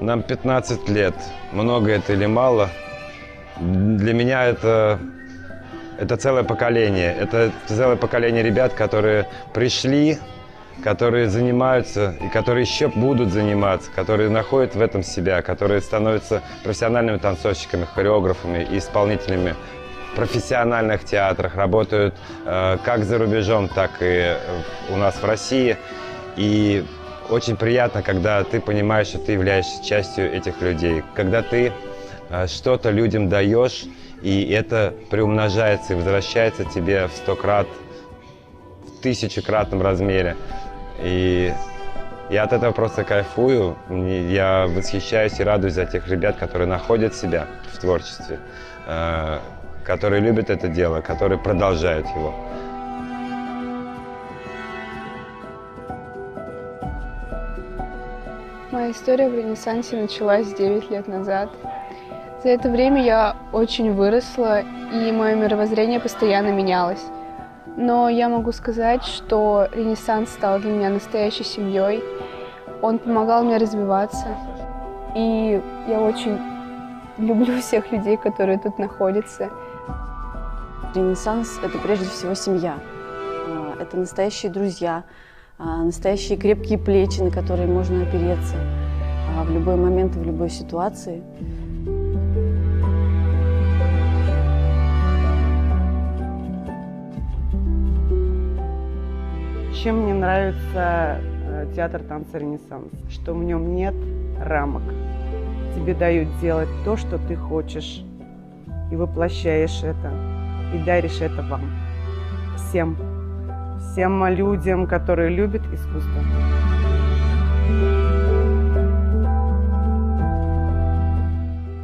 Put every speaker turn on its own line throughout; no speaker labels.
Нам 15 лет. Много это или мало? Для меня это целое поколение. Это целое поколение ребят, которые пришли, которые занимаются и которые еще будут заниматься, которые находят в этом себя, которые становятся профессиональными танцовщиками, хореографами и исполнителями в профессиональных театрах, работают как за рубежом, так и у нас в России. И очень приятно, когда ты понимаешь, что ты являешься частью этих людей, когда ты что-то людям даешь, и это приумножается и возвращается тебе в 100 крат, в 1000-кратном размере. И я от этого просто кайфую, я восхищаюсь и радуюсь за тех ребят, которые находят себя в творчестве, которые любят это дело, которые продолжают его.
Моя история в Ренессансе началась 9 лет назад. За это время я очень выросла, и мое мировоззрение постоянно менялось. Но я могу сказать, что Ренессанс стал для меня настоящей семьей. Он помогал мне развиваться. И я очень люблю всех людей, которые тут находятся.
Ренессанс – это прежде всего семья. Это настоящие друзья, настоящие крепкие плечи, на которые можно опереться в любой момент и в любой ситуации.
Чем мне нравится театр танца «Ренессанс», что в нем нет рамок. Тебе дают делать то, что ты хочешь, и воплощаешь это, и даришь это вам, всем людям, которые любят искусство.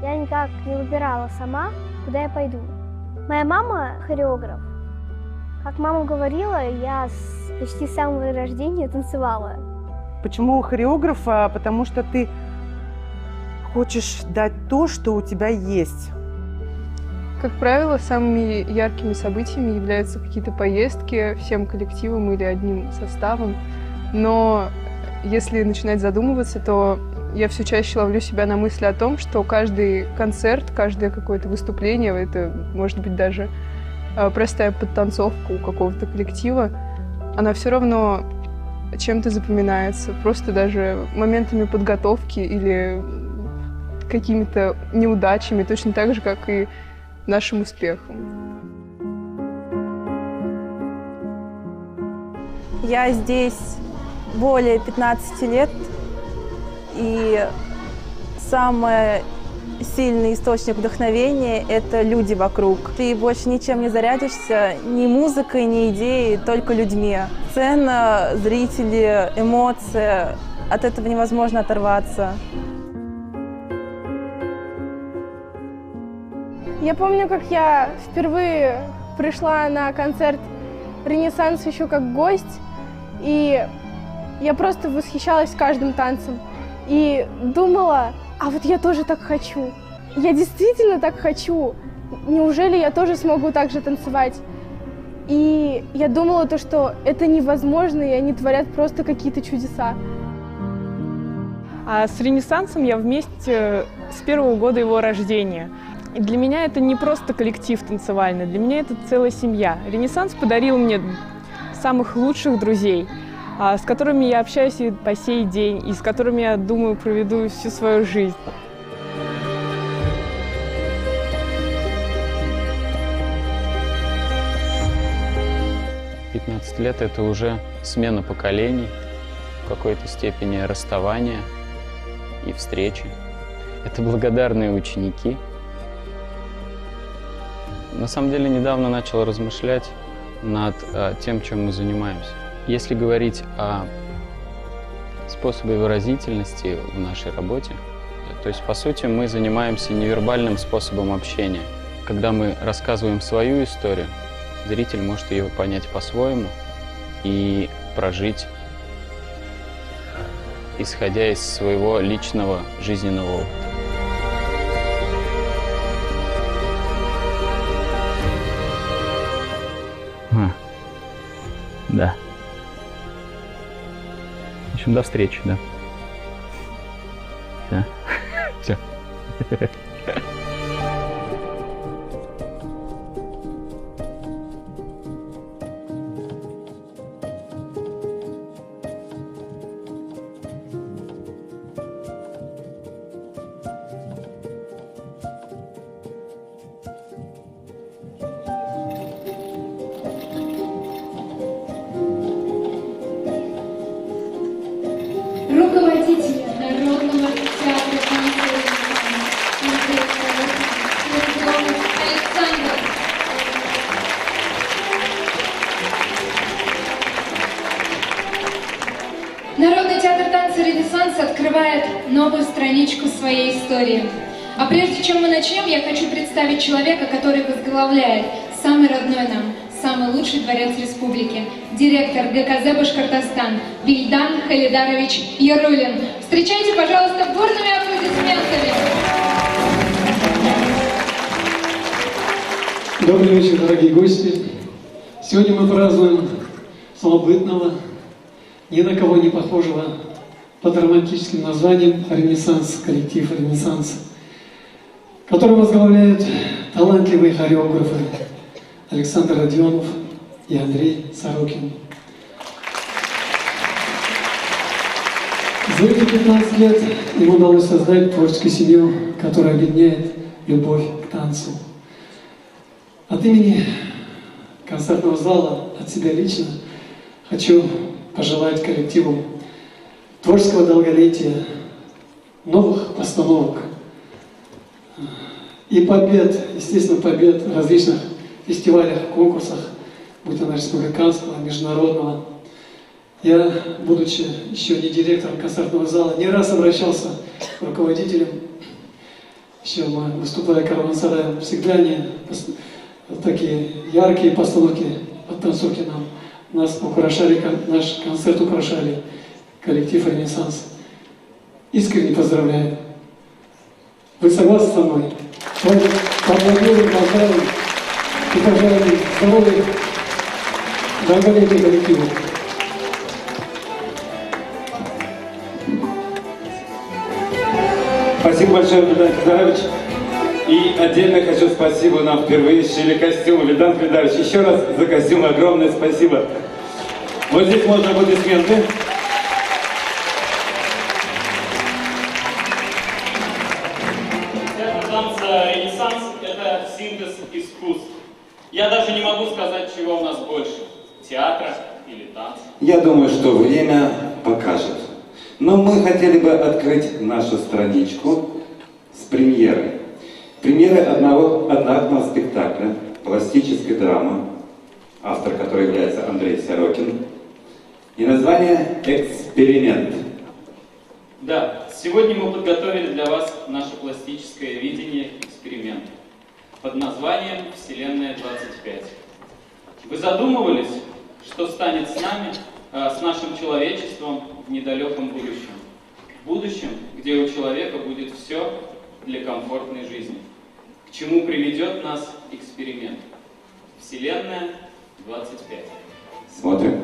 Я никак не выбирала сама, куда я пойду. Моя мама хореограф. Как мама говорила, я почти с самого рождения танцевала.
Почему хореографа? Потому что ты хочешь дать то, что у тебя есть.
Как правило, самыми яркими событиями являются какие-то поездки всем коллективом или одним составом. Но если начинать задумываться, то я все чаще ловлю себя на мысли о том, что каждый концерт, каждое какое-то выступление, это может быть даже простая подтанцовка у какого-то коллектива, она все равно чем-то запоминается, просто даже моментами подготовки или какими-то неудачами, точно так же, как и нашим успехам.
Я здесь более 15 лет, и самый сильный источник вдохновения – это люди вокруг. Ты больше ничем не зарядишься, ни музыкой, ни идеей, только людьми. Сцена, зрители, эмоции – от этого невозможно оторваться.
Я помню, как я впервые пришла на концерт «Ренессанс» еще как гость, и я просто восхищалась каждым танцем и думала, а вот я тоже так хочу. Я действительно так хочу. Неужели я тоже смогу так же танцевать? И я думала, что это невозможно, и они творят просто какие-то чудеса.
А с «Ренессансом» я вместе с первого года его рождения. И для меня это не просто коллектив танцевальный, для меня это целая семья. «Ренессанс» подарил мне самых лучших друзей, с которыми я общаюсь и по сей день, и с которыми, я думаю, проведу всю свою жизнь.
«15 лет» — это уже смена поколений, в какой-то степени расставание и встречи. Это благодарные ученики. На самом деле, недавно начал размышлять над тем, чем мы занимаемся. Если говорить о способе выразительности в нашей работе, то есть, по сути, мы занимаемся невербальным способом общения. Когда мы рассказываем свою историю, зритель может ее понять по-своему и прожить, исходя из своего личного жизненного опыта. Да. В общем, до встречи, да. Все.
Руководитель Народного театра танца Александр. Народный театр танца «Ренессанс» открывает новую страничку своей истории. А прежде чем мы начнем, я хочу представить человека, который возглавляет самый родной нам, самый лучший дворец республики, директор ГКЗ «Башкортостан» Вильдан Халидарович Ярулин. Встречайте, пожалуйста, бурными аплодисментами.
Добрый вечер, дорогие гости. Сегодня мы празднуем самобытного, ни на кого не похожего, под романтическим названием «Ренессанс», коллектив «Ренессанс», который возглавляют талантливые хореографы Александр Родионов и Андрей Сорокин. За эти 15 лет им удалось создать творческую семью, которая объединяет любовь к танцу. От имени концертного зала, от себя лично, хочу пожелать коллективу творческого долголетия, новых постановок и побед, естественно, побед в различных фестивалях, конкурсах, будь то республиканского, международного. Я, будучи еще не директором концертного зала, не раз обращался к руководителям, еще мы, выступая караван-сараем, всегда они такие яркие постановки, подтанцовки нам. Нас украшали, наш концерт украшали коллектив «Ренессанс». Искренне поздравляю. Вы согласны со мной? Поаплодируем, поздравим и пожелаем здоровья, долголетия коллективу.
Спасибо большое, Вильдан Халидарович. И отдельно хочу спасибо, нам впервые сшили костюм. Вильдан Халидарович, еще раз за костюм огромное спасибо. Вот здесь можно аплодисменты.
Театр танца «Ренессанс» — это синтез искусств. Я даже не могу сказать, чего у нас больше – театра или танца.
Я думаю, что время покажет. Но мы хотели бы открыть нашу страничку с премьерой. Премьеры одноактного спектакля, пластической драмы, автор которой является Андрей Сорокин, и название «Эксперимент».
Да, сегодня мы подготовили для вас наше пластическое видение эксперимента под названием «Вселенная 25». Вы задумывались, что станет с нами, с нашим человечеством в недалеком будущем? В будущем, где у человека будет все для комфортной жизни. К чему приведет нас эксперимент? Вселенная 25.
Смотрим.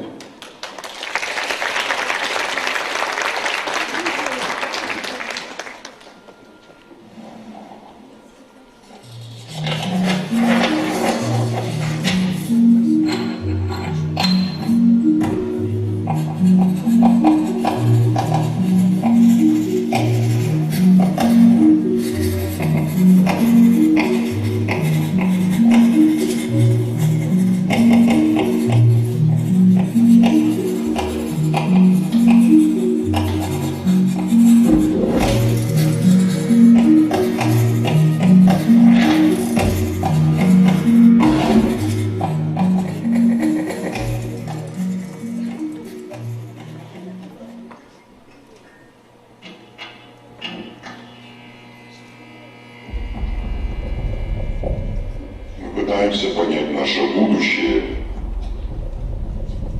Пытаемся понять наше будущее.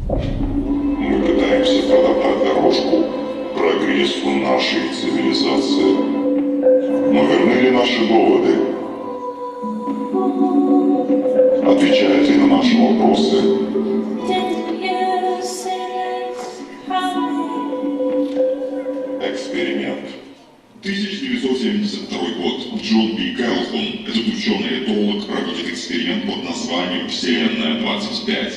Мы пытаемся протоптать дорожку прогрессу нашей цивилизации. Но верны ли наши доводы? Отвечают ли на наши вопросы? Эксперимент. 1972 год. Джон Б. Карлтон, этот ученый-этолог, проводит эксперимент под названием «Вселенная 25».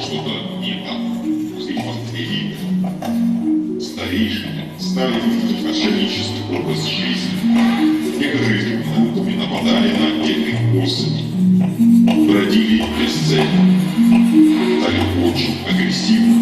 что-то не так. После последних старейшины стали отшельнический образ жизни. Некоторые группами нападали на отдельных особей, бродили без цели, стали очень агрессивны.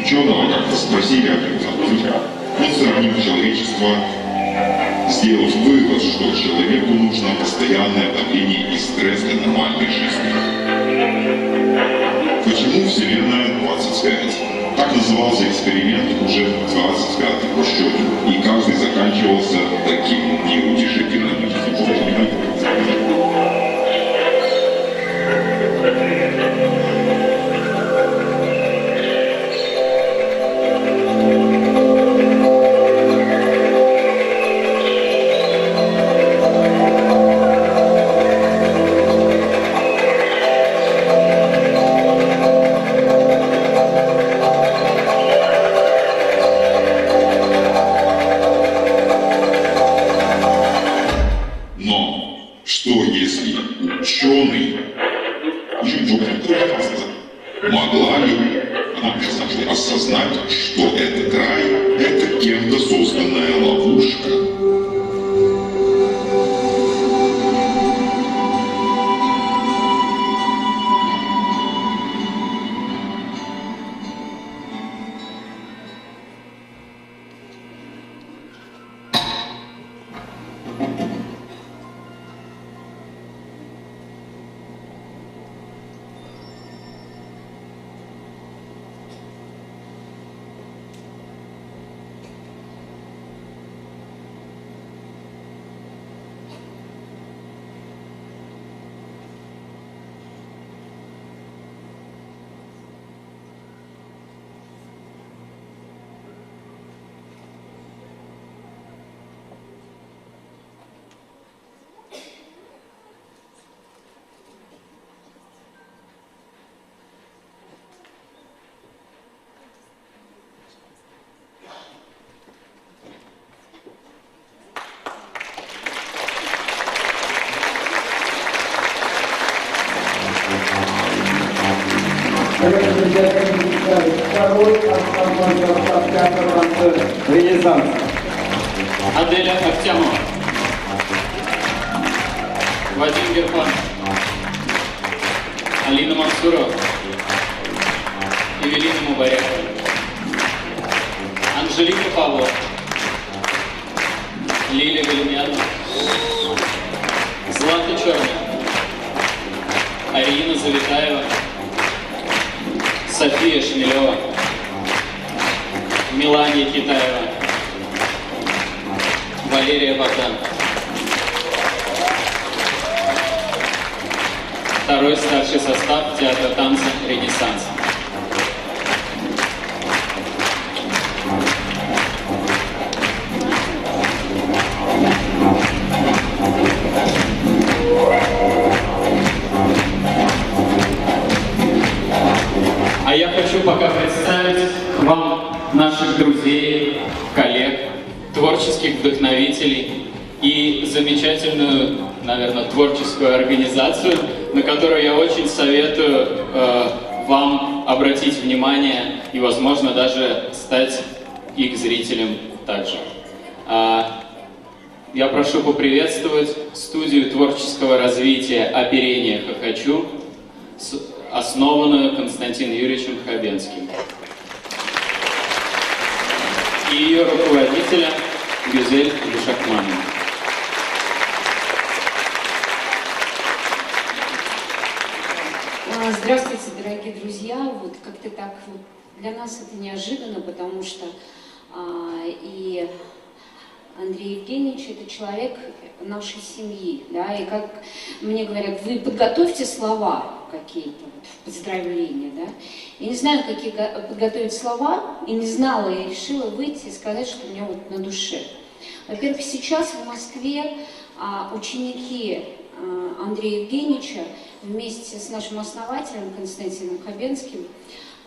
Ученого как-то спросили о предположениях. Он сравнил человечество, сделав вывод, что человеку нужно постоянное давление и стресс для нормальной жизни. Почему Вселенная 25? Так назывался эксперимент уже 25 по счету, и каждый заканчивался таким неутешительным исходом. Могла ли она однажды осознать, что этот рай – это кем-то созданная ловушка?
Ренессанс.
Аделя Ахтямова. Вадим Герпан. Алина Мансурова. Эвелина Мубарякова. Анжелика Павлова. Лилия Галимьянова. Злата Черная. Арина Завитаева. София Шмелева. Мелания Китаева. Валерия Богдан. Второй старший состав театра танца «Ренессанс». А я хочу пока представить вам наших друзей, коллег, творческих вдохновителей и замечательную, наверное, творческую организацию, на которую я очень советую вам обратить внимание и, возможно, даже стать их зрителем также. Я прошу поприветствовать студию творческого развития «Оперение Хохочу», основанную Константином Юрьевичем Хабенским, и ее руководителя Гюзель Бушахмановна.
Здравствуйте, дорогие друзья. Вот как-то так вот для нас это неожиданно, потому что и Андрей Евгеньевич — это человек нашей семьи, да, и как мне говорят, вы подготовьте слова какие-то вот, в поздравления, да. Я не знаю, какие подготовить слова, и не знала, я решила выйти и сказать, что у меня вот на душе. Во-первых, сейчас в Москве ученики Андрея Евгеньевича вместе с нашим основателем Константином Хабенским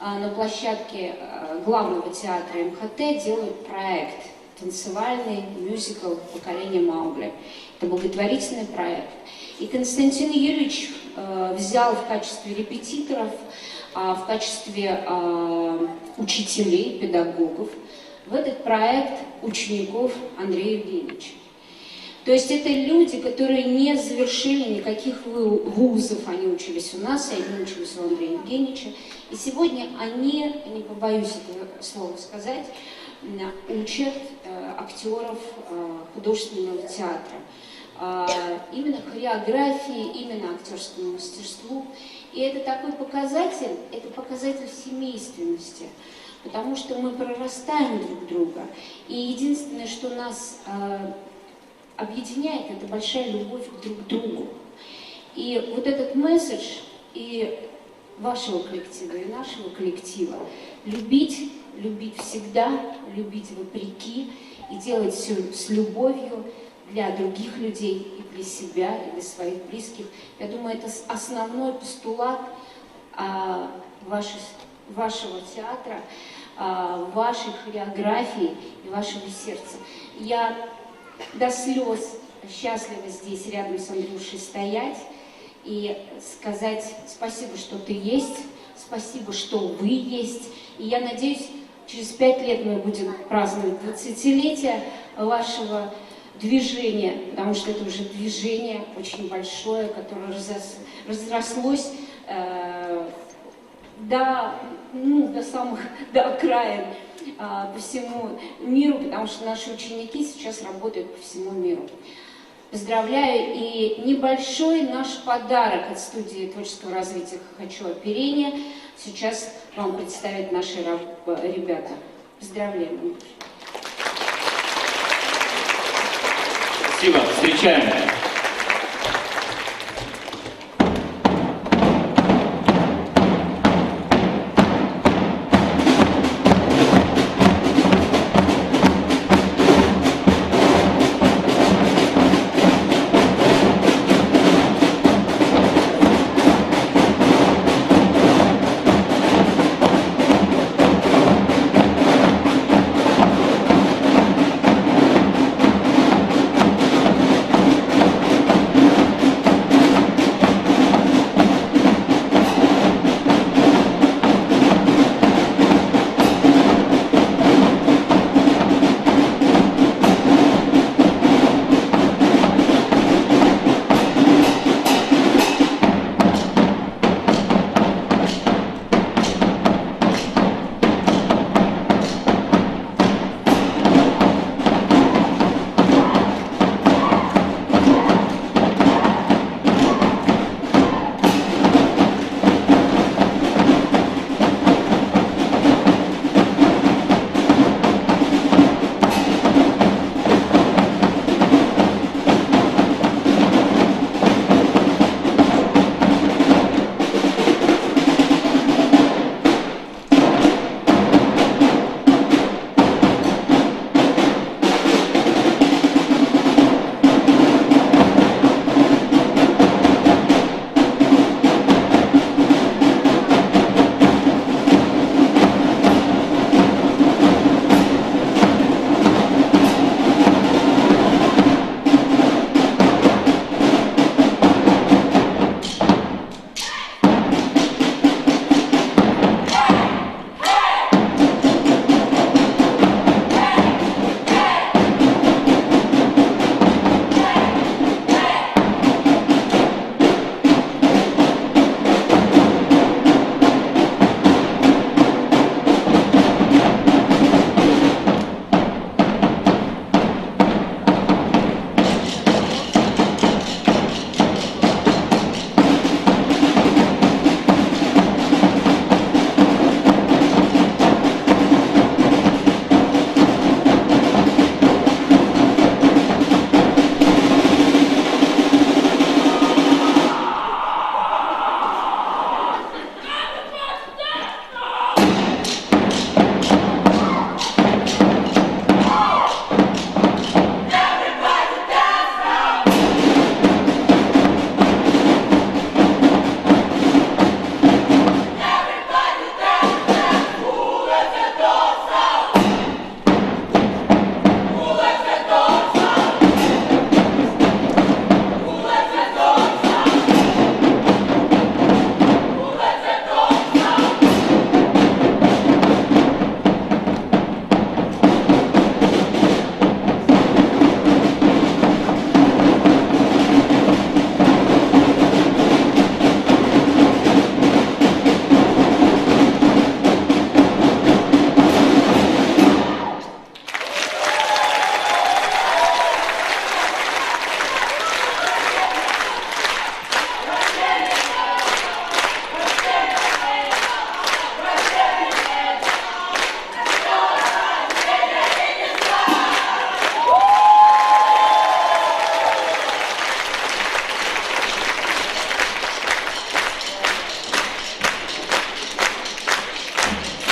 на площадке главного театра МХТ делают проект «Танцевальный мюзикл «Поколение Маугли». Это благотворительный проект. И Константин Юрьевич взял в качестве репетиторов, в качестве учителей, педагогов в этот проект учеников Андрея Евгеньевича. То есть это люди, которые не завершили никаких вузов, они учились у нас, они учились у Андрея Евгеньевича. И сегодня они, не побоюсь этого слова сказать, учат актеров художественного театра. Именно хореографии, именно актерскому мастерству. И это такой показатель, это показатель семейственности, потому что мы прорастаем друг друга. И единственное, что нас объединяет, это большая любовь друг к другу. И вот этот месседж и вашего коллектива, и нашего коллектива — любить всегда, любить вопреки и делать все с любовью для других людей, и для себя, и для своих близких. Я думаю, это основной постулат вашего театра, вашей хореографии и вашего сердца. Я до слез счастлива здесь рядом с Андрюшей стоять и сказать спасибо, что ты есть, спасибо, что вы есть. И я надеюсь, через 5 лет мы будем праздновать 20-летие вашего движения, потому что это уже движение очень большое, которое разрослось до окраин по всему миру, потому что наши ученики сейчас работают по всему миру. Поздравляю, и небольшой наш подарок от студии творческого развития «Хочу оперения» сейчас вам представят наши ребята. Поздравляем.
Спасибо, встречаем.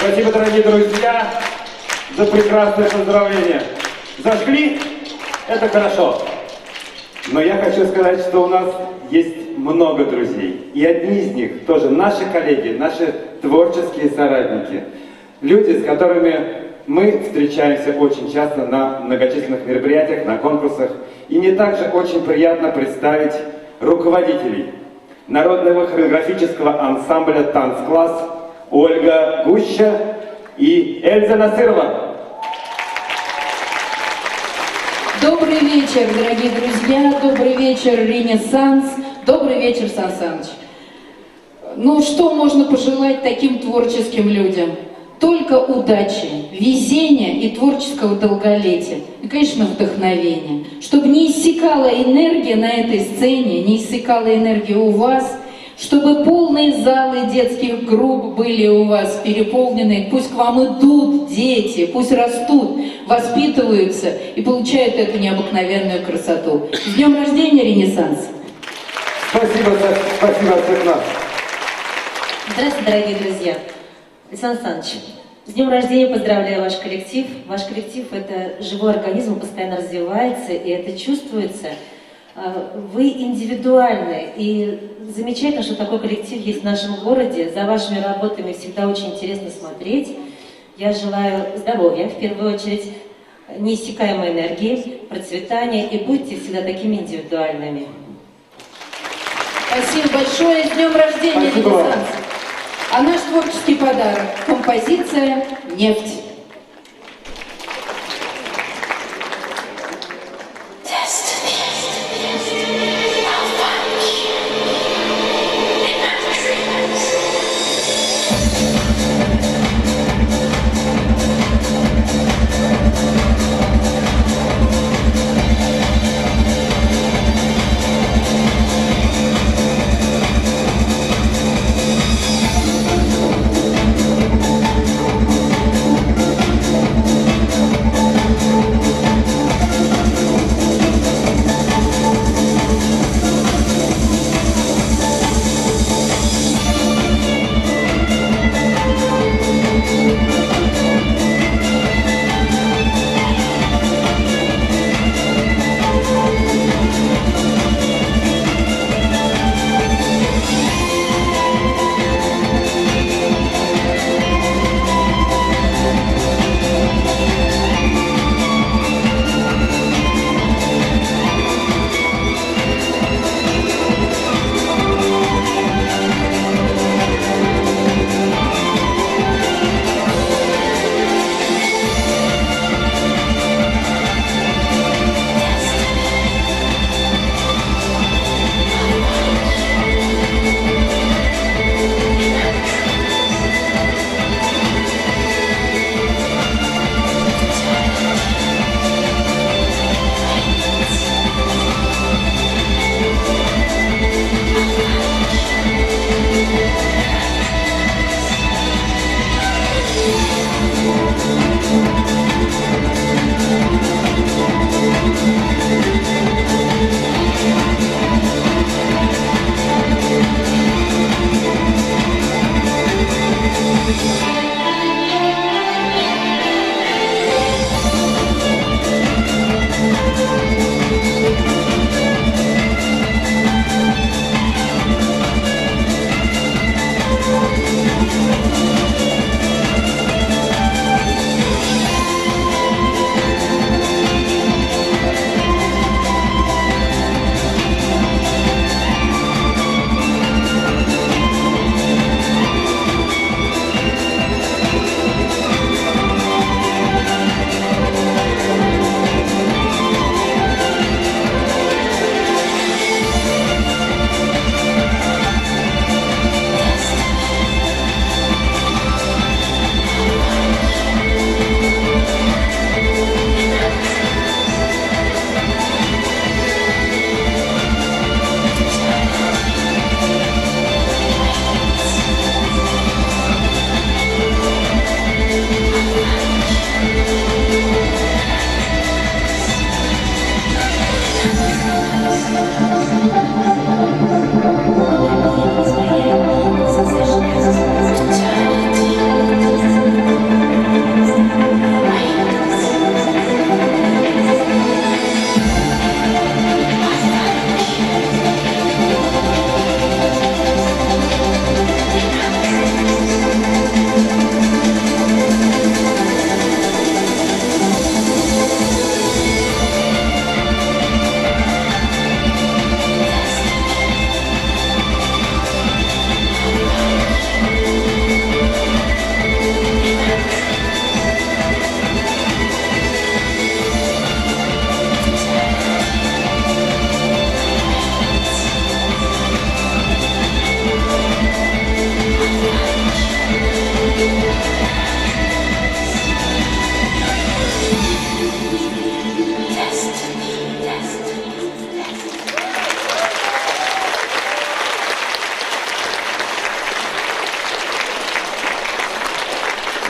Спасибо, дорогие друзья, за прекрасное поздравление. Зажгли? Это хорошо. Но я хочу сказать, что у нас есть много друзей. И одни из них тоже наши коллеги, наши творческие соратники. Люди, с которыми мы встречаемся очень часто на многочисленных мероприятиях, на конкурсах. И мне также очень приятно представить руководителей народного хореографического ансамбля «Танцкласс» Ольга Гуща и Эльза Насырова.
Добрый вечер, дорогие друзья, добрый вечер, Ренессанс, добрый вечер, Сан Саныч. Ну, что можно пожелать таким творческим людям? Только удачи, везения и творческого долголетия. И, конечно, вдохновения. Чтобы не иссякала энергия на этой сцене, не иссякала энергия у вас, чтобы полные залы детских групп были у вас переполнены. Пусть к вам идут дети, пусть растут, воспитываются и получают эту необыкновенную красоту. С днем рождения, Ренессанс!
Спасибо от всех нас.
Здравствуйте, дорогие друзья. Александр Александрович, с днем рождения поздравляю ваш коллектив. Ваш коллектив – это живой организм, постоянно развивается, и это чувствуется. Вы индивидуальны, и замечательно, что такой коллектив есть в нашем городе. За вашими работами всегда очень интересно смотреть. Я желаю здоровья, в первую очередь, неиссякаемой энергии, процветания, и будьте всегда такими индивидуальными.
Спасибо большое, с днем рождения, Ренессанс! А наш творческий подарок – композиция «Нефть».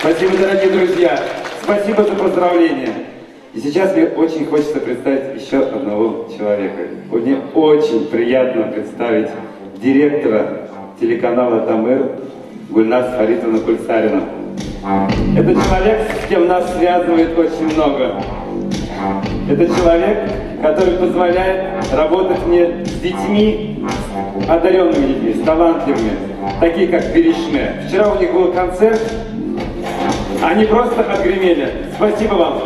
Спасибо, дорогие друзья. Спасибо за поздравления. И сейчас мне очень хочется представить еще одного человека. Мне очень приятно представить директора телеканала «Тамыр» Гульназ Фаритовна Кульсарина. Это человек, с кем нас связывает очень много. Это человек, который позволяет работать мне с детьми, одаренными детьми, с талантливыми, такие как Беришме. Вчера у них был концерт, они просто отгремели. Спасибо вам.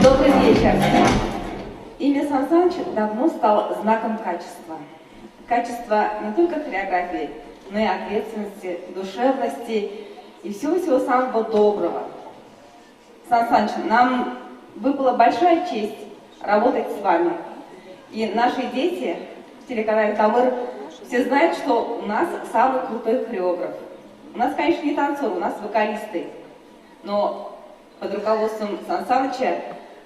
Добрый вечер. Имя Сан Саныч давно стало знаком качества. Качества не только хореографии, но и ответственности, душевности и всего-всего самого доброго. Сан Саныч, нам выпала большая честь работать с вами. И наши дети в телеканале «Тамыр» все знают, что у нас самый крутой хореограф. У нас, конечно, не танцоры, у нас вокалисты. Но под руководством Сан Саныча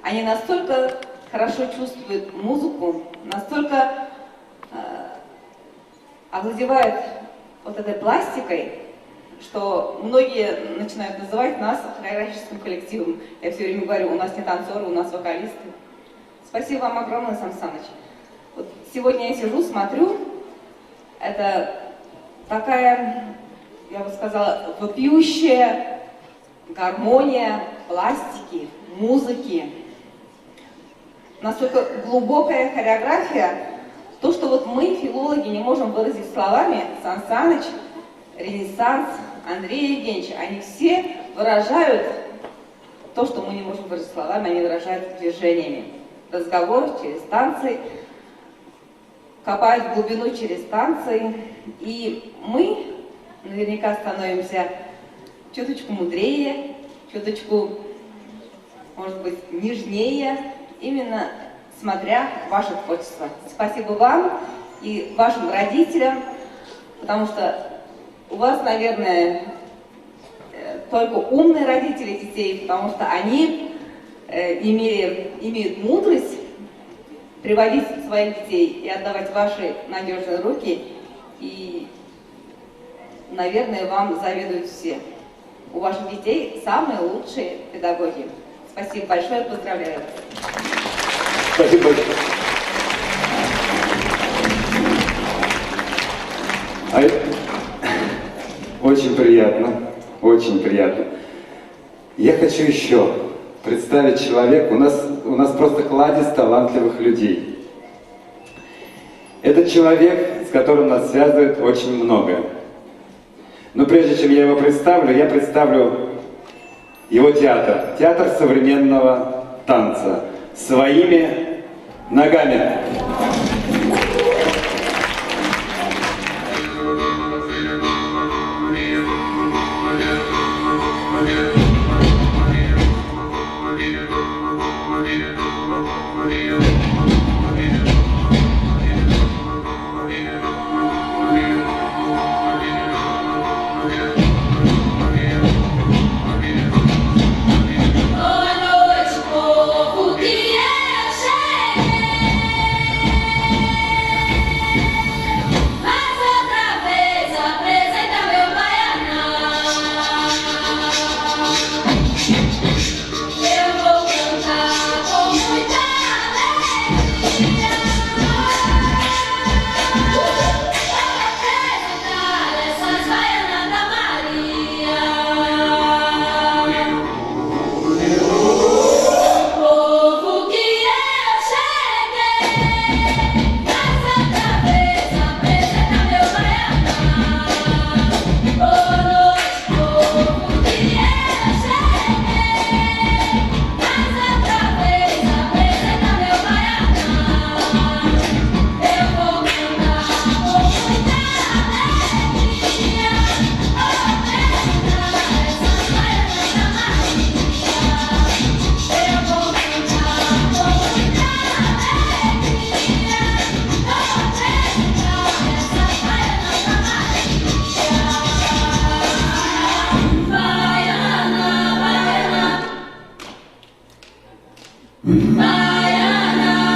они настолько хорошо чувствуют музыку, настолько овладевают вот этой пластикой, что многие начинают называть нас хореографическим коллективом. Я все время говорю, у нас не танцоры, у нас вокалисты. Спасибо вам огромное, Сан Саныч. Вот сегодня я сижу, смотрю, это такая, я бы сказала, вопиющая гармония пластики, музыки. Настолько глубокая хореография, то, что вот мы, филологи, не можем выразить словами, Сан Саныч, Ренессанс, Андрей Евгеньевич, они все выражают то, что мы не можем выразить словами, они выражают движениями. Разговор через танцы, копают глубину через танцы, и мы наверняка становимся чуточку мудрее, чуточку, может быть, нежнее, именно смотря ваше творчество. Спасибо вам и вашим родителям, потому что у вас, наверное, только умные родители детей, потому что они имеют мудрость приводить своих детей и отдавать в ваши надежные руки. И, наверное, вам завидуют все. У ваших детей самые лучшие педагоги. Спасибо большое, поздравляю.
Спасибо большое. Очень приятно, очень приятно. Я хочу еще представить человека. У нас просто кладезь талантливых людей. Это человек, с которым нас связывает очень многое. Но прежде чем я его представлю, я представлю его театр. Театр современного танца. Своими ногами.
Baiana,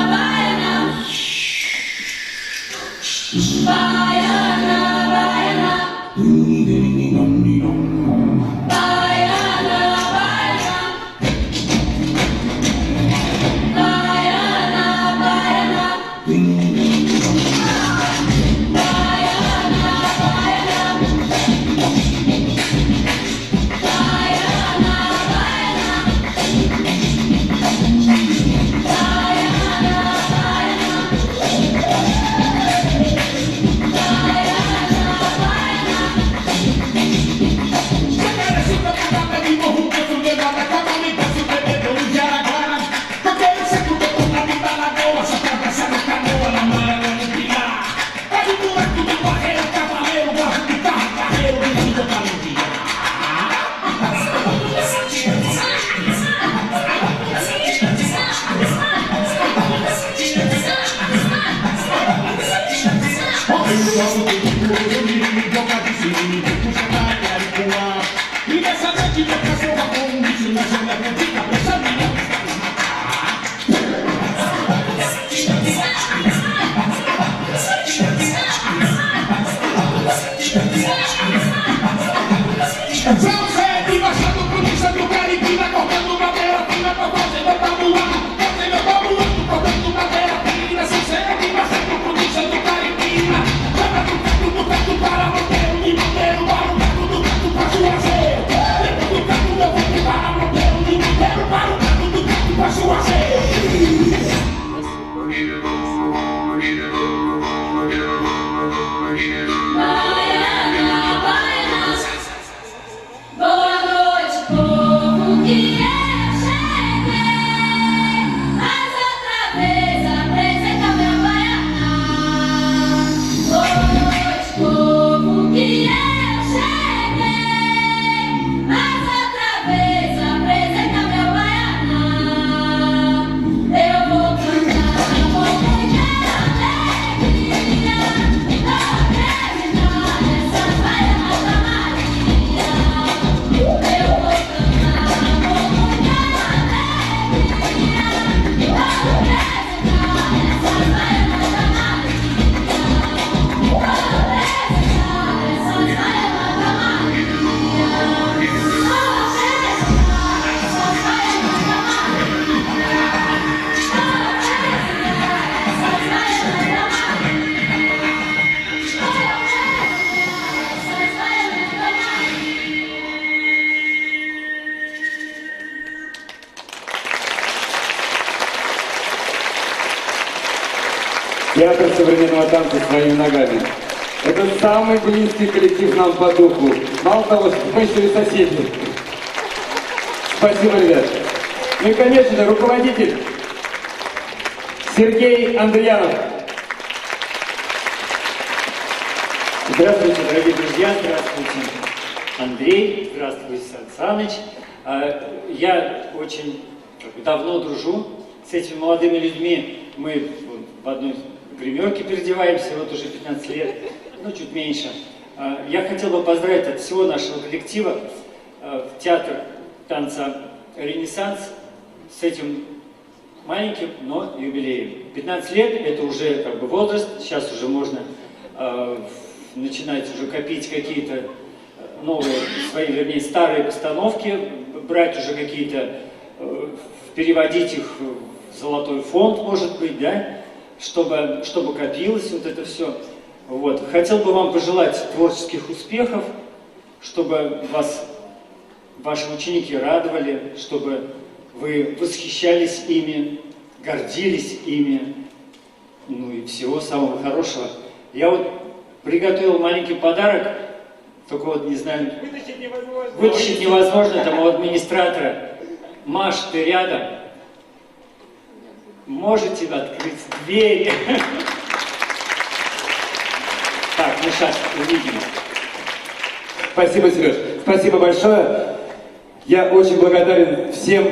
театр современного танца своими ногами. Это самый близкий коллектив нам по духу. Мало того, мы еще и соседи. Спасибо, ребят. Ну и, конечно, руководитель Сергей Андреянов.
Здравствуйте, дорогие друзья, здравствуйте, Андрей, здравствуйте, Сан Саныч. Я очень давно дружу с этими молодыми людьми. Мы в одной гримерке переодеваемся, вот уже 15 лет, ну чуть меньше. Я хотел бы поздравить от всего нашего коллектива театр танца «Ренессанс» с этим маленьким, но юбилеем. 15 лет – это уже как бы возраст, сейчас уже можно начинать уже копить какие-то новые, свои, вернее, старые постановки, брать уже какие-то, переводить их в золотой фонд, может быть, да, чтобы копилось вот это все. Вот. Хотел бы вам пожелать творческих успехов, чтобы вас ваши ученики радовали, чтобы вы восхищались ими, гордились ими, ну и всего самого хорошего. Я вот приготовил маленький подарок, только вот не знаю, вытащить невозможно, там у администратора. Маш, ты рядом? Можете открыть двери? Так, ну сейчас увидим.
Спасибо, Сереж. Спасибо большое. Я очень благодарен всем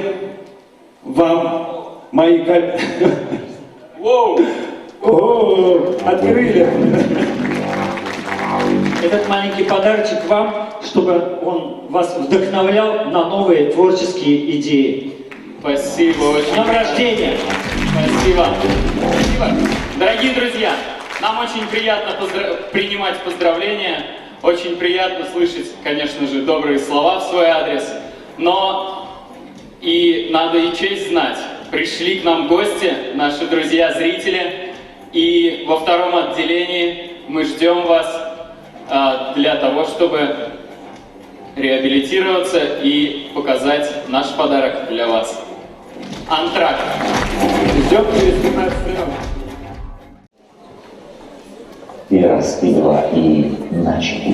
вам, мои коллеги.
Воу!
О, открыли.
Этот маленький подарочек вам, чтобы он вас вдохновлял на новые творческие идеи.
Спасибо.
С днем рождения!
Спасибо. Спасибо. Дорогие друзья, нам очень приятно принимать поздравления, очень приятно слышать, конечно же, добрые слова в свой адрес, но и надо и честь знать. Пришли к нам гости, наши друзья-зрители, и во втором отделении мы ждем вас для того, чтобы реабилитироваться и показать наш подарок для вас. Антракт.
Ждем через 15 минут.
И раз, и два, и начали.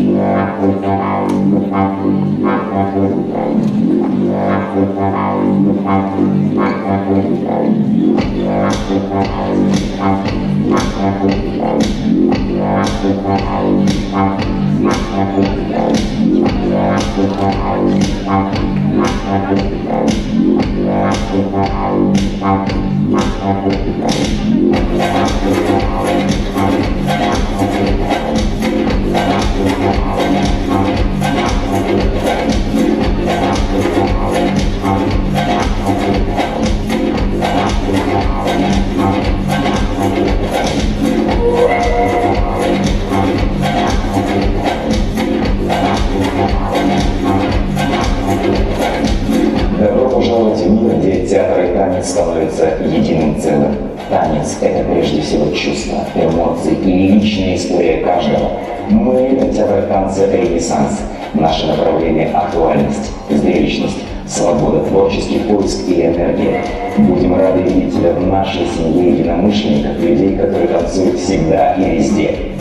Добро пожаловать в мир, где театр и танец становятся единым целым. Танец – это прежде всего чувства, эмоции и личная история каждого. Мы – это театр танца «Ренессанс». Наше направление – актуальность, зрелищность, свобода, творческий поиск и энергия. Будем рады видеть тебя в нашей семье единомышленников, людей, которые танцуют всегда и везде.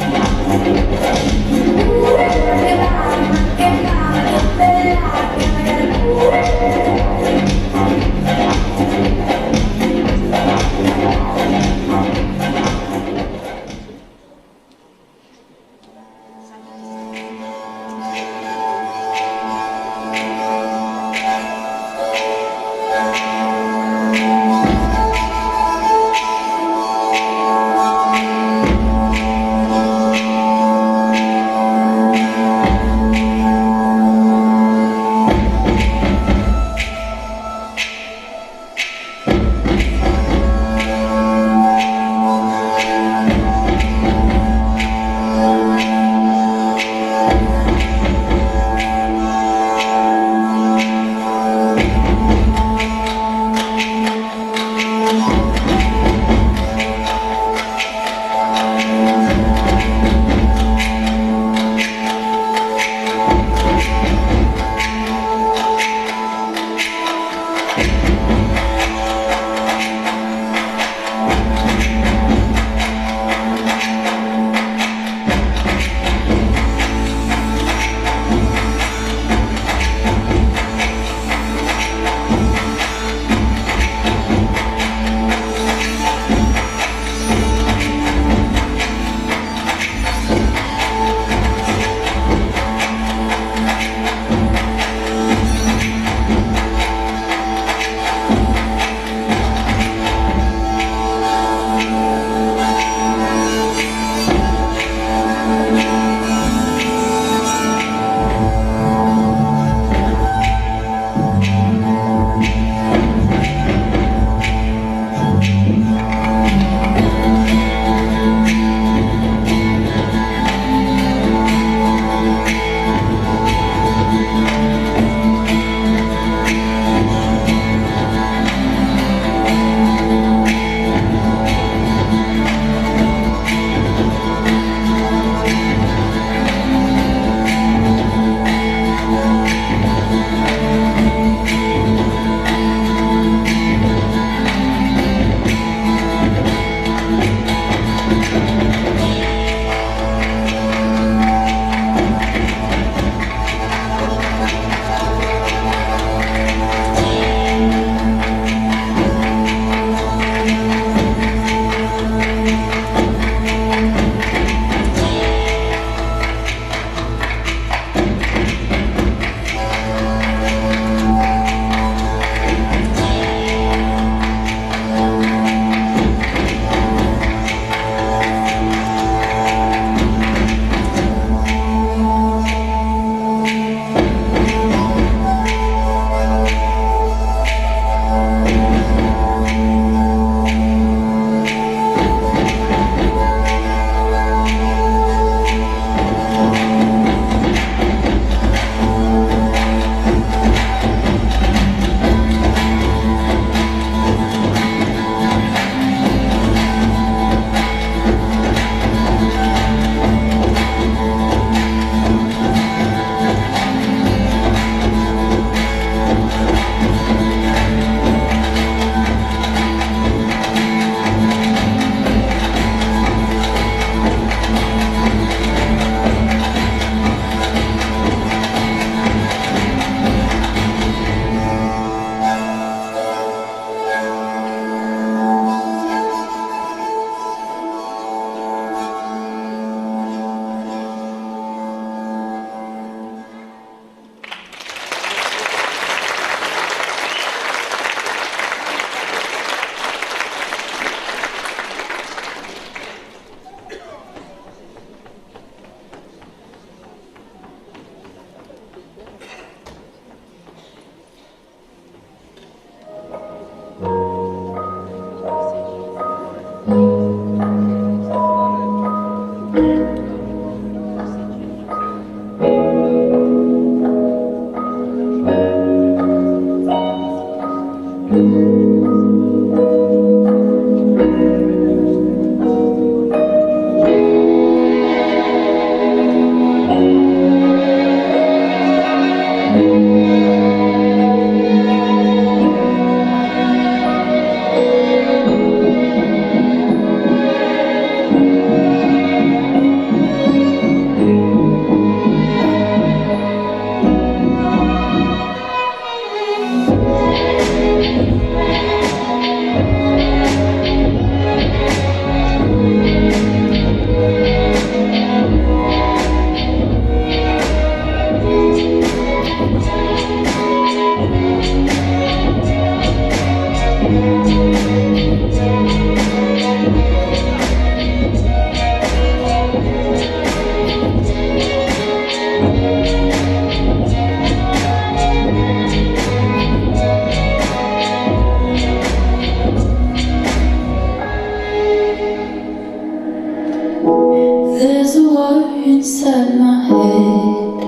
There's a war inside my head,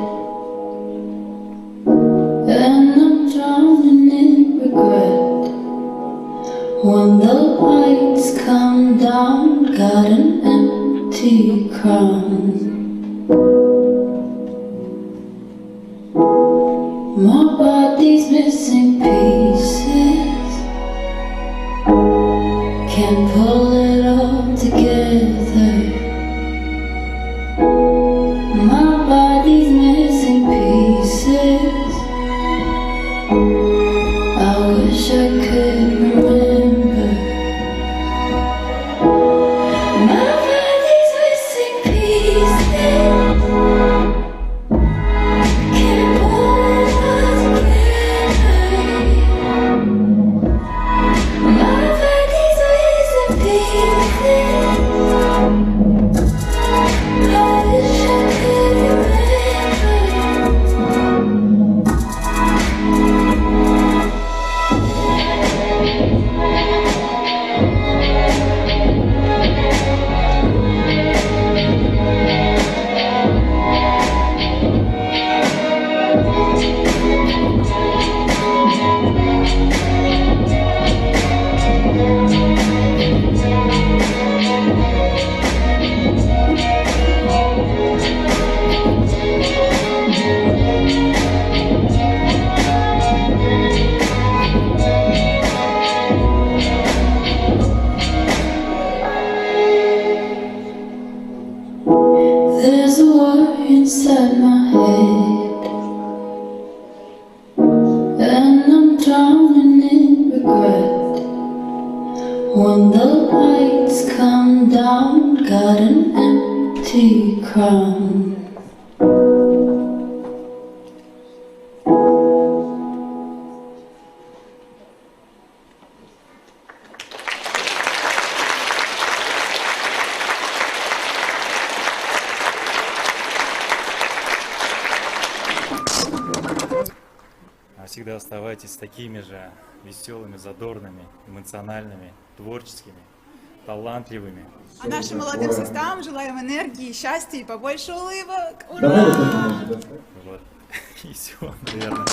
and I'm drowning in regret. When the lights come down, got an empty crown. My body's missing pieces, can't pull it all together. My body's missing pieces. I wish I could remember. My body's missing pieces. Can't pull it all together. My body's missing pieces. I wish I could remember. There's a war inside my head, and I'm drowning in regret. When the lights come down, got an empty crown.
Всегда оставайтесь такими же веселыми, задорными, эмоциональными, творческими, талантливыми.
А нашим молодым составам желаем энергии, счастья и побольше улыбок. Ура!
Вот. И все, наверное.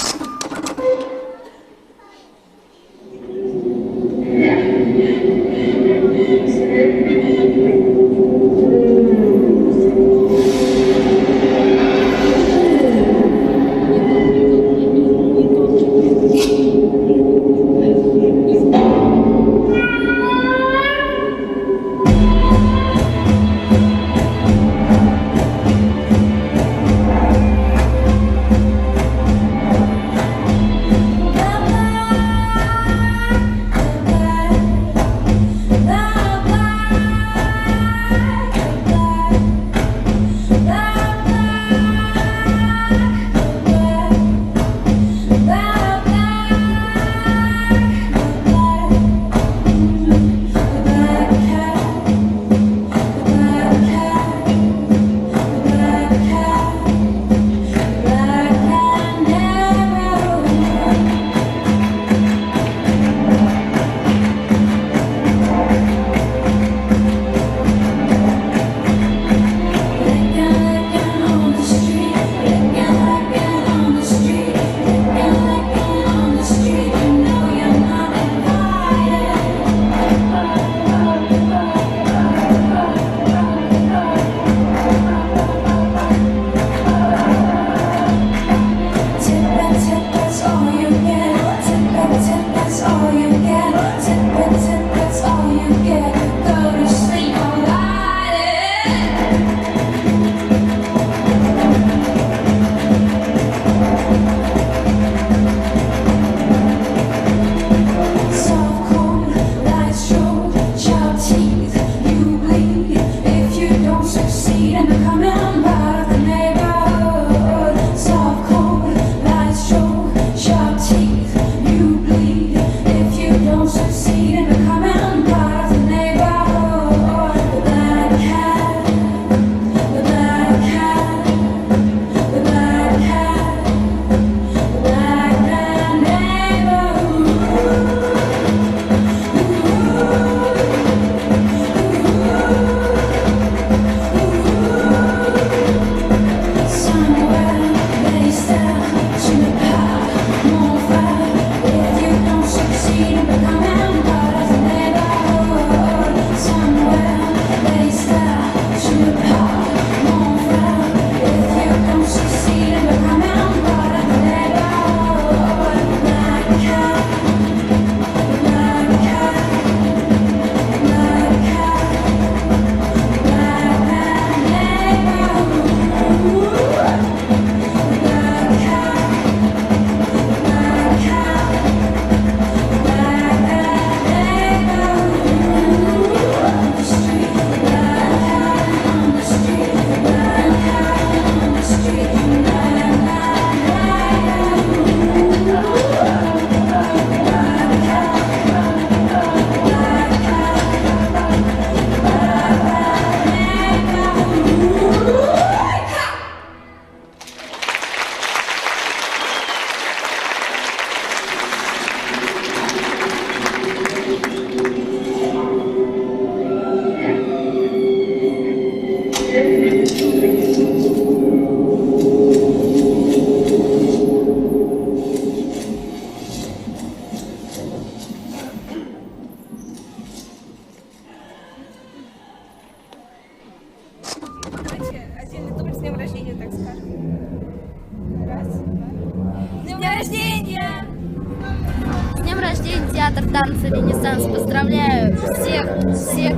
театр танца «Ренессанс». Поздравляю всех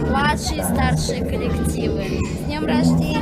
младшие и старшие коллективы. С днем рождения!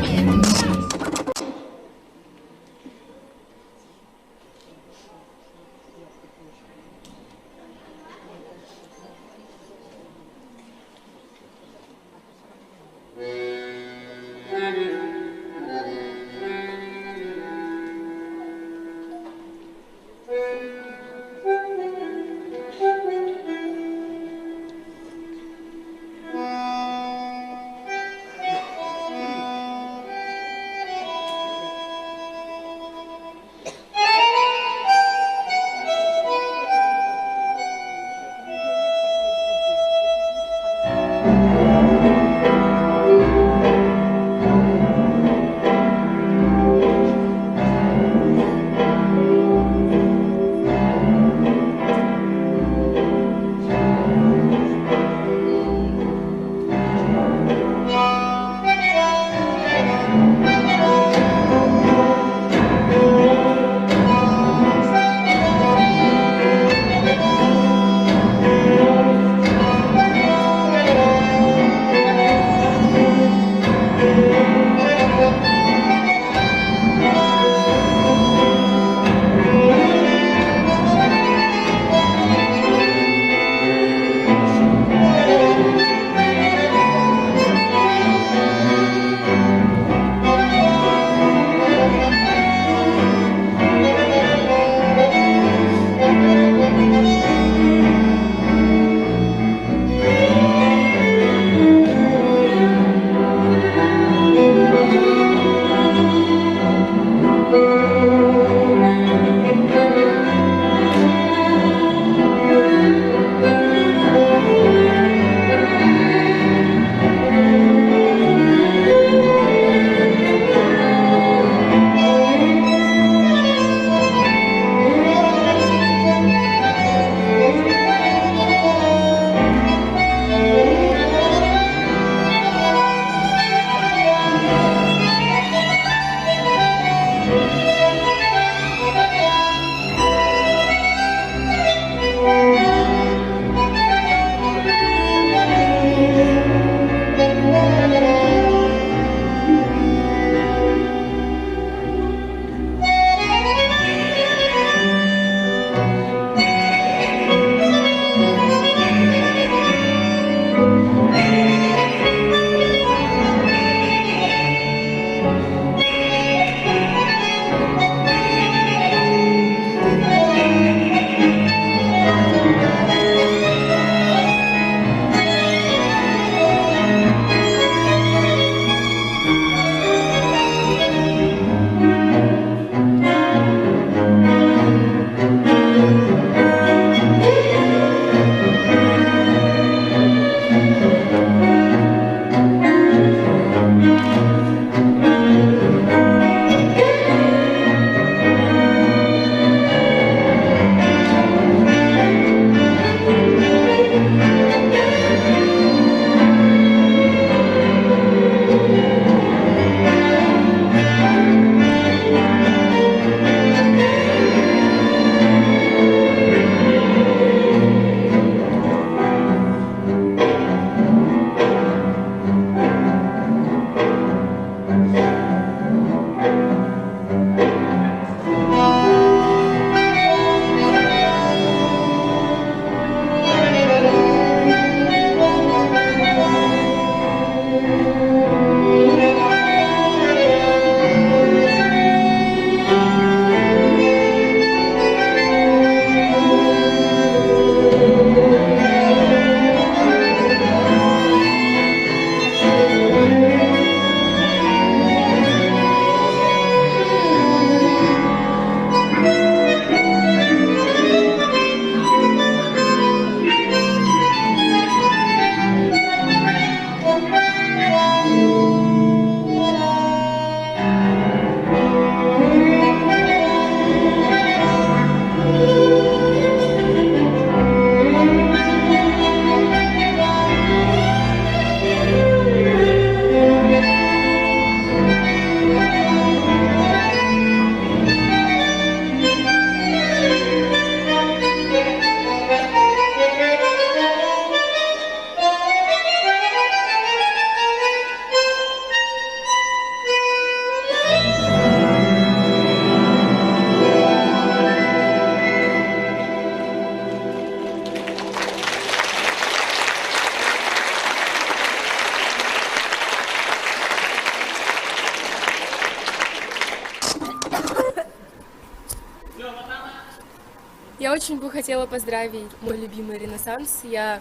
очень бы хотела поздравить мой любимый Ренессанс. Я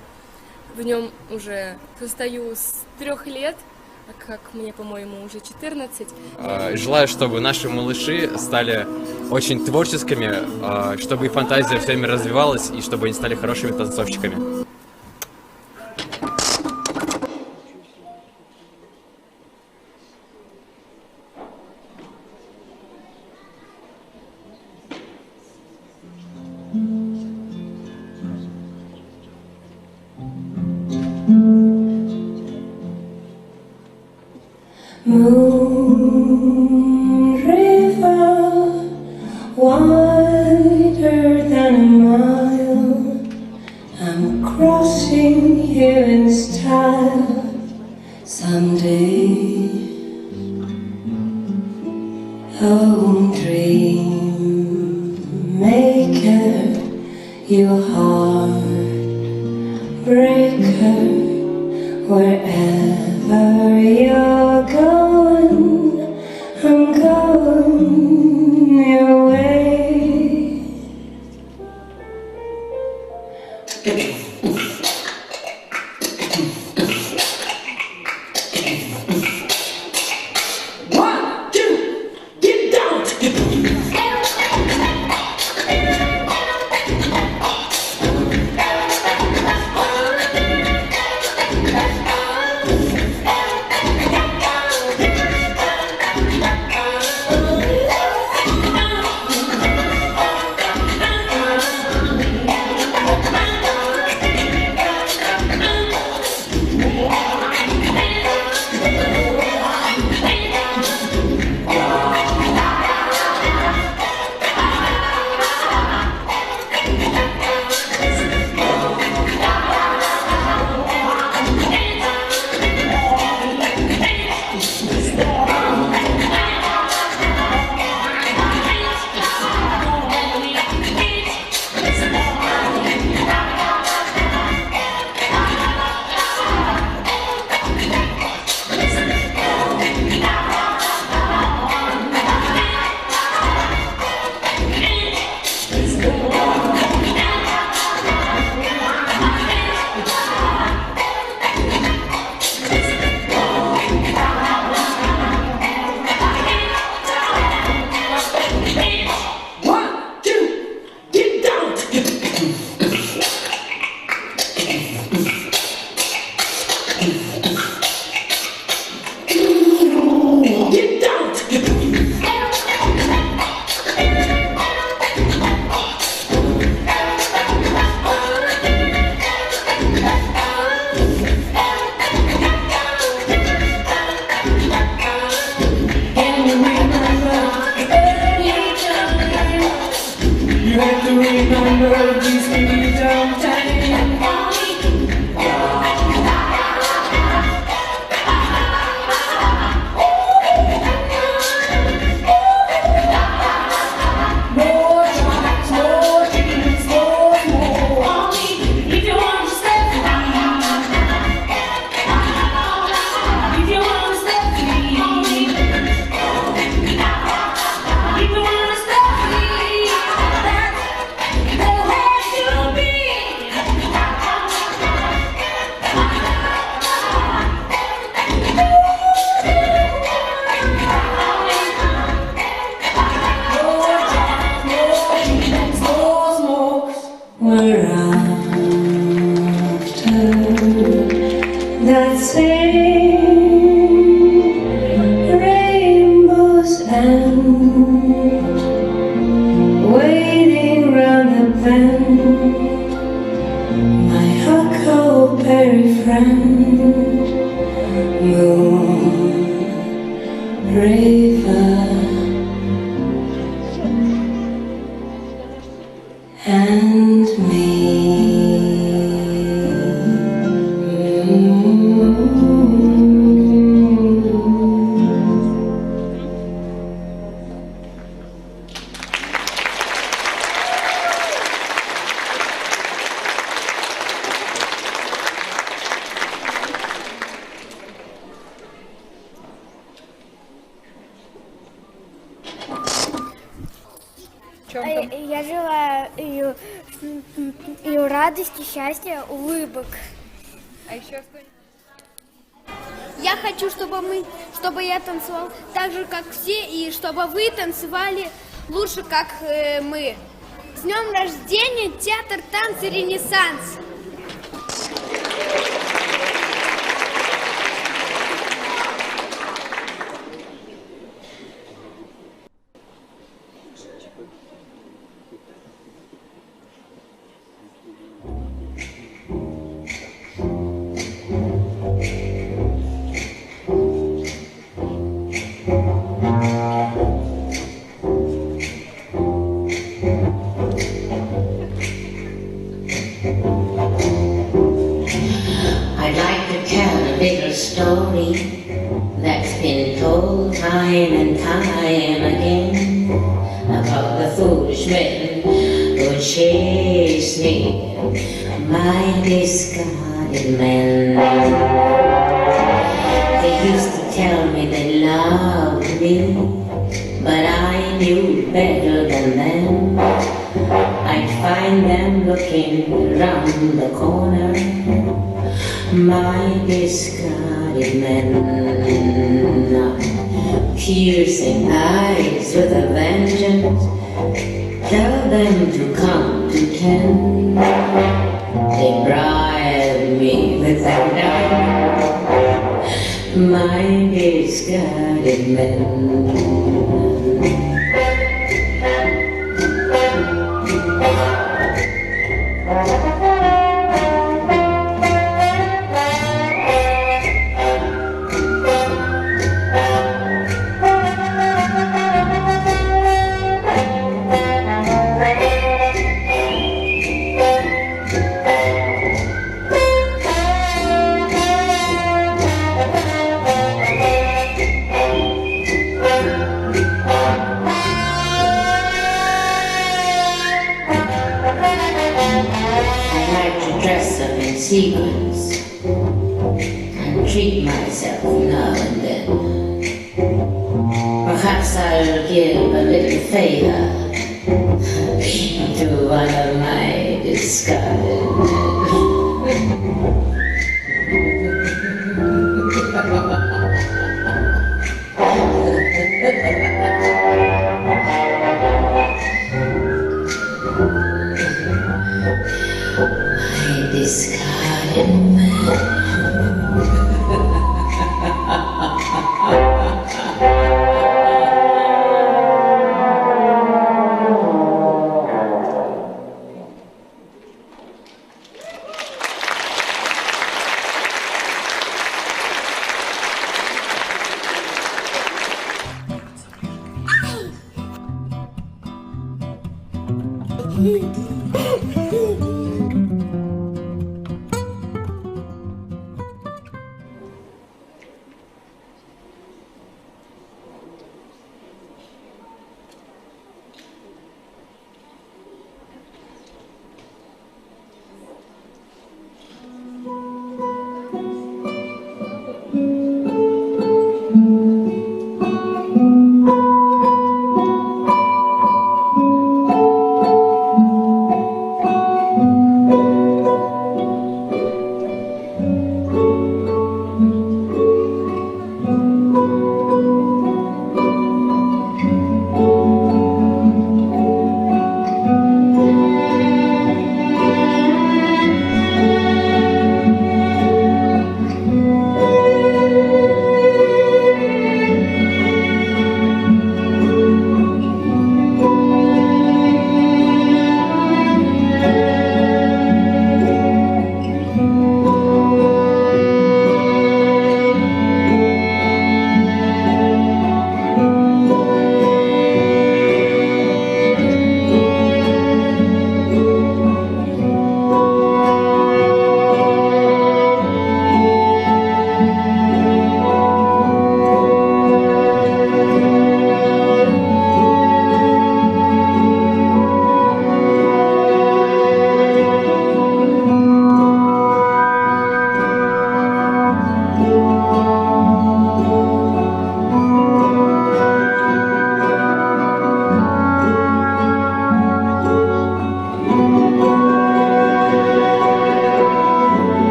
в нем уже состою с 3 лет, как мне, по-моему, уже 14.
Желаю, чтобы наши малыши стали очень творческими, чтобы их фантазия все время развивалась и чтобы они стали хорошими танцовщиками.
Moon river, wider than a mile, I'm crossing here in style someday. Oh, dream maker, you heartbreaker, wherever you're going, I'm going your way.
One, two, get down.
We're after that same rainbow's end, waiting round the bend, my huckleberry friend, moon river. And me.
и радости, счастья, улыбок.
А еще что-нибудь?
Я хочу, чтобы я танцевал так же, как все, и чтобы вы танцевали лучше, как мы. С днем рождения, театр танца «Ренессанс».
I'd like to tell a little story that's been told time and time again about the foolish men who chased me, my discarded men. They used to tell me they loved me, but I knew better than them. I'd find them looking round the corner, my discarded men. Piercing eyes with a vengeance, tell them to come to 10. They bribe me with their dime, my discarded men. Sequence and treat myself now and then. Perhaps I'll give a little favor to one of my discarded my discarded man.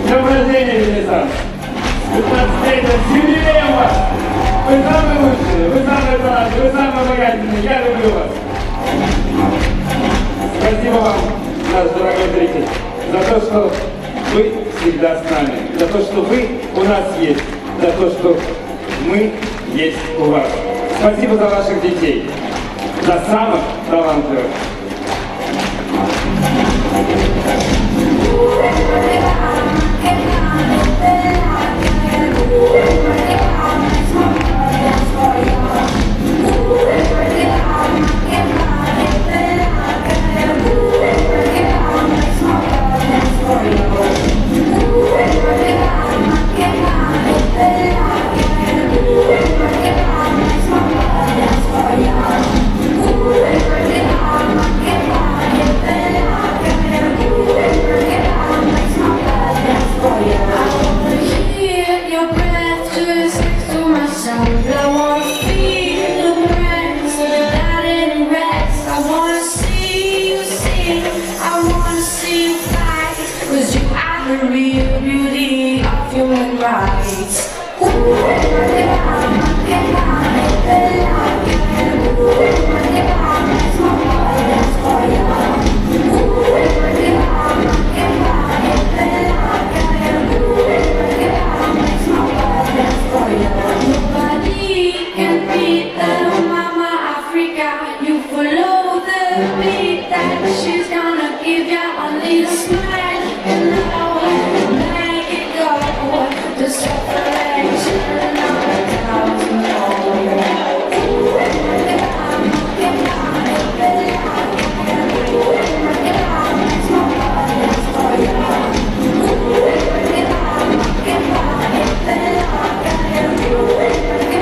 Днем рождения, Ренессанс! 15-летие, с юбилеем вас! Вы самые лучшие, вы самые талантливые, вы самые обаятельные, я люблю вас! Спасибо вам, наш дорогой зритель, за то, что вы всегда с нами, за то, что вы у нас есть, за то, что мы есть у вас. Спасибо за ваших детей, за самых талантливых.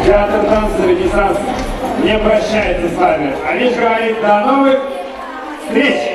Театр танца «Ренессанс» не прощается с вами, а лишь говорит до новых встреч!